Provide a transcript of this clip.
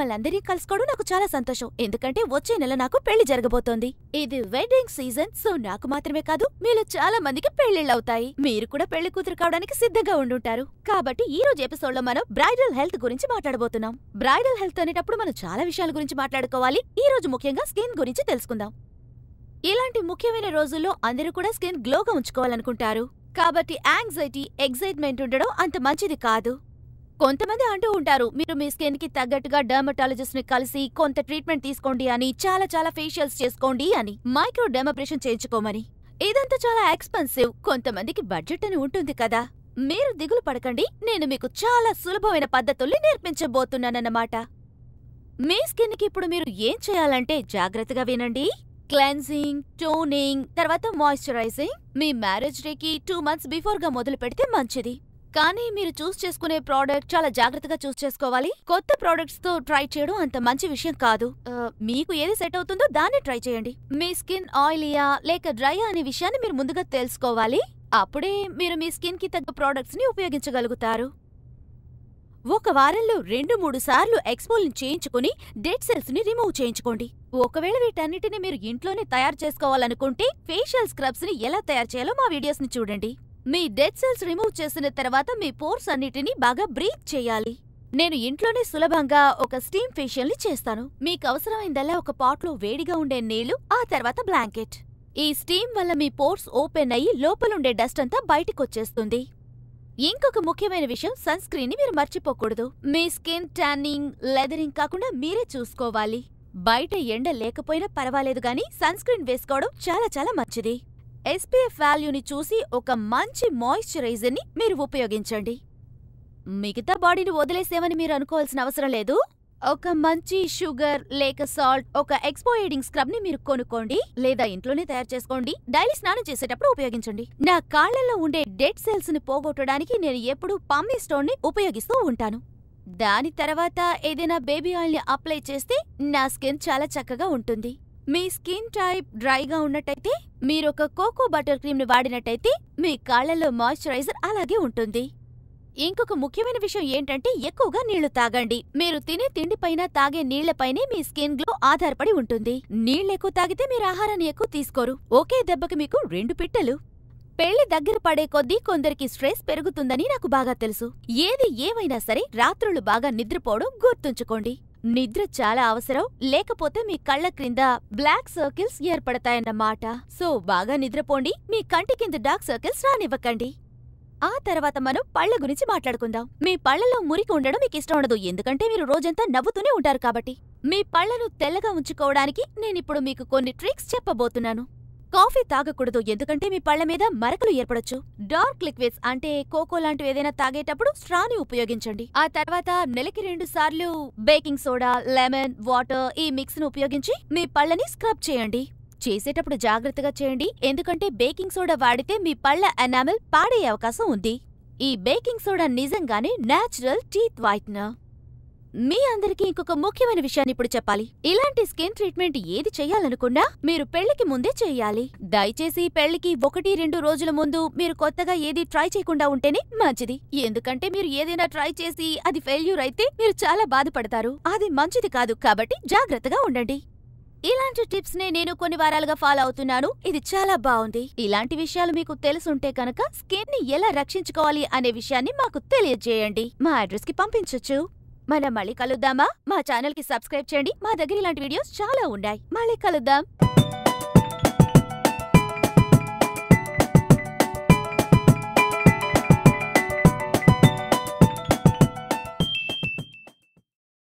మిమ్మల్ని అందరినీ కలుసుకోవడం నాకు చాలా సంతోషం, ఎందుకంటే వచ్చే నెల నాకు పెళ్లి జరగబోతోంది. ఇది వెడ్డింగ్ సీజన్, సో నాకు మాత్రమే కాదు మీలో చాలా మందికి పెళ్లిళ్ళవుతాయి. మీరు కూడా పెళ్లి కూతురు కావడానికి సిద్ధంగా ఉండుంటారు. కాబట్టి ఈ రోజు ఎపిసోడ్లో మనం బ్రైడల్ హెల్త్ గురించి మాట్లాడబోతున్నాం. బ్రైడల్ హెల్త్ అనేటప్పుడు మనం చాలా విషయాల గురించి మాట్లాడుకోవాలి. ఈ రోజు ముఖ్యంగా స్కిన్ గురించి తెలుసుకుందాం. ఇలాంటి ముఖ్యమైన రోజుల్లో అందరూ కూడా స్కిన్ గ్లోగా ఉంచుకోవాలనుకుంటారు. కాబట్టి యాంగ్జైటీ, ఎగ్జైట్మెంట్ ఉండడం అంత మంచిది కాదు. కొంతమంది అంటూ ఉంటారు, మీరు మీ స్కిన్ కి తగ్గట్టుగా డర్మటాలజిస్ట్ ని కలిసి కొంత ట్రీట్మెంట్ తీసుకోండి అని, చాలా ఫేషియల్స్ చేసుకోండి అని, మైక్రో డర్మబ్రేషన్ చేయించుకోమని. ఇదంతా చాలా ఎక్స్పెన్సివ్, కొంతమందికి బడ్జెట్ అని ఉంటుంది కదా. మీరు దిగులు పడకండి, నేను మీకు చాలా సులభమైన పద్ధతుల్ని నేర్పించబోతున్నానన్నమాట. మీ స్కిన్ కి ఇప్పుడు మీరు ఏం చేయాలంటే జాగ్రత్తగా వినండి. క్లెన్సింగ్, టోనింగ్, తర్వాత మాయిశ్చరైజింగ్ మీ మ్యారేజ్ డేకి 2 months బిఫోర్గా మొదలు పెడితే మంచిది. కానీ మీరు చూస్ చేసుకునే ప్రోడక్ట్ చాలా జాగ్రత్తగా చూస్ చేసుకోవాలి. కొత్త ప్రోడక్ట్స్ తో ట్రై చేయడం అంత మంచి విషయం కాదు. మీకు ఏది సెట్ అవుతుందో దాన్ని ట్రై చేయండి. మీ స్కిన్ ఆయిలీయా లేక డ్రైయా అనే విషయాన్ని మీరు ముందుగా తెలుసుకోవాలి. అప్పుడే మీరు మీ స్కిన్ కి తగ్గ ప్రోడక్ట్స్ ని ఉపయోగించగలుగుతారు. ఒక వారంలో 2-3 సార్లు ఎక్స్పోల్ని చేయించుకుని డెడ్ సెల్స్ ని రిమూవ్ చేయించుకోండి. ఒకవేళ వీటన్నిటిని మీరు ఇంట్లోనే తయారు చేసుకోవాలనుకుంటే ఫేషియల్ స్క్రబ్స్ ని ఎలా తయారు చేయాలో మా వీడియోస్ ని చూడండి. మీ డెడ్ సెల్స్ రిమూవ్ చేసిన తర్వాత మీ పోర్స్ అన్నిటినీ బాగా బ్రీత్ చేయాలి. నేను ఇంట్లోనే సులభంగా ఒక స్టీమ్ ఫేషియల్ ని చేస్తాను. మీకు అవసరమైందల్లా ఒక పాట్లో వేడిగా ఉండే నీళ్లు, ఆ తర్వాత బ్లాంకెట్. ఈ స్టీమ్ వల్ల మీ పోర్స్ ఓపెన్ అయ్యి లోపలుండే డస్ట్ అంతా బయటికొచ్చేస్తుంది. ఇంకొక ముఖ్యమైన విషయం, సన్ స్క్రీన్ ని మీరు మర్చిపోకూడదు. మీ స్కిన్ ట్యానింగ్, లెదరింగ్ కాకుండా మీరే చూసుకోవాలి. బయట ఎండ లేకపోయినా పర్వాలేదు గాని సన్ స్క్రీన్ వేసుకోవడం చాలా మంచిది. SPF వాల్యూని చూసి ఒక మంచి మాయిశ్చరైజర్ ని మీరు ఉపయోగించండి. మిగతా బాడీని వదిలేసేమని మీరు అనుకోవాల్సిన అవసరం లేదు. ఒక మంచి షుగర్ లేక సాల్ట్, ఒక ఎక్స్పోయిడింగ్ స్క్రబ్ ని మీరు కొనుక్కోండి, లేదా ఇంట్లోనే తయారు చేసుకోండి. డైలీ స్నానం చేసేటప్పుడు ఉపయోగించండి. నా కాళ్లలో ఉండే డెడ్ సెల్స్ ని పోగొట్టడానికి నేను ఎప్పుడూ పమ్మీ స్టోన్ ని ఉపయోగిస్తూ ఉంటాను. దాని తర్వాత ఏదైనా బేబీ ఆయిల్ ని అప్లై చేస్తే నా స్కిన్ చాలా చక్కగా ఉంటుంది. మీ స్కిన్ టైప్ డ్రైగా ఉన్నట్టయితే మీరొక కోకో బటర్ క్రీమ్ ని వాడినట్టయితే మీ కాళ్లలో మాయిశ్చరైజర్ అలాగే ఉంటుంది. ఇంకొక ముఖ్యమైన విషయం ఏంటంటే ఎక్కువగా నీళ్లు తాగండి. మీరు తినే తిండిపైన, తాగే నీళ్లపైనే మీ స్కిన్ గ్లో ఆధారపడి ఉంటుంది. నీళ్లెక్కువ తాగితే మీరు ఆహారాన్ని ఎక్కువ తీసుకోరు. ఒకే దెబ్బకి మీకు 2 పిట్టలు. పెళ్లి దగ్గర పడే కొద్దీ కొందరికి స్ట్రెస్ పెరుగుతుందని నాకు బాగా తెలుసు. ఏది ఏమైనా సరే రాత్రులు బాగా నిద్రపోవడం గుర్తుంచుకోండి. నిద్ర చాలా అవసరం, లేకపోతే మీ కళ్ల క్రింద బ్లాక్ సర్కిల్స్ ఏర్పడతాయన్నమాట. సో బాగా నిద్రపోండి, మీ కంటి కింద డార్క్ సర్కిల్స్ రానివ్వకండి. ఆ తర్వాత మనం పళ్ల గురించి మాట్లాడుకుందాం. మీ పళ్లలో మురికి ఉండడం మీకు ఇష్టం ఉండదు, ఎందుకంటే మీరు రోజంతా నవ్వుతూనే ఉంటారు కాబట్టి. మీ పళ్లను తెల్లగా ఉంచుకోవడానికి నేనిప్పుడు మీకు కొన్ని ట్రిక్స్ చెప్పబోతున్నాను. కాఫీ తాగకూడదు, ఎందుకంటే మీ పళ్ల మీద మరకలు ఏర్పడొచ్చు. డార్క్ లిక్విడ్స్ అంటే కోకో లాంటివి ఏదైనా తాగేటప్పుడు స్ట్రాని ఉపయోగించండి. ఆ తర్వాత నెలకి 2 సార్లు బేకింగ్ సోడా, లెమన్, వాటర్ ఈ మిక్స్ ను ఉపయోగించి మీ పళ్లని స్క్రబ్ చేయండి. చేసేటప్పుడు జాగ్రత్తగా చేయండి, ఎందుకంటే బేకింగ్ సోడా వాడితే మీ పళ్ల ఎనామెల్ పాడయ్యే అవకాశం ఉంది. ఈ బేకింగ్ సోడా నిజంగానే నేచురల్ టీత్ వైట్నర్. మీ అందరికీ ఇంకొక ముఖ్యమైన విషయాన్ని ఇప్పుడు చెప్పాలి. ఇలాంటి స్కిన్ ట్రీట్మెంట్ ఏది చెయ్యాలనుకున్నా మీరు పెళ్లికి ముందే చెయ్యాలి. దయచేసి పెళ్లికి 1-2 రోజుల ముందు మీరు కొత్తగా ఏది ట్రై చేయకుండా ఉంటేనే మంచిది. ఎందుకంటే మీరు ఏదైనా ట్రై చేసి అది ఫెయిల్యూర్ అయితే మీరు చాలా బాధపడతారు. అది మంచిది కాదు, కాబట్టి జాగ్రత్తగా ఉండండి. ఇలాంటి టిప్స్ నే నేను కొన్ని వారాలుగా ఫాలో అవుతున్నాను. ఇది చాలా బాగుంది. ఇలాంటి విషయాలు మీకు తెలుసుంటే కనుక స్కిన్ ని ఎలా రక్షించుకోవాలి అనే విషయాన్ని మాకు తెలియజేయండి. మా అడ్రస్ కి పంపించొచ్చు. మనం మళ్ళీ కలుద్దామా? మా ఛానల్ కి సబ్స్క్రైబ్ చేయండి. మా దగ్గర ఇలాంటి వీడియోస్ చాలా ఉన్నాయి. మళ్ళీ కలుద్దాం.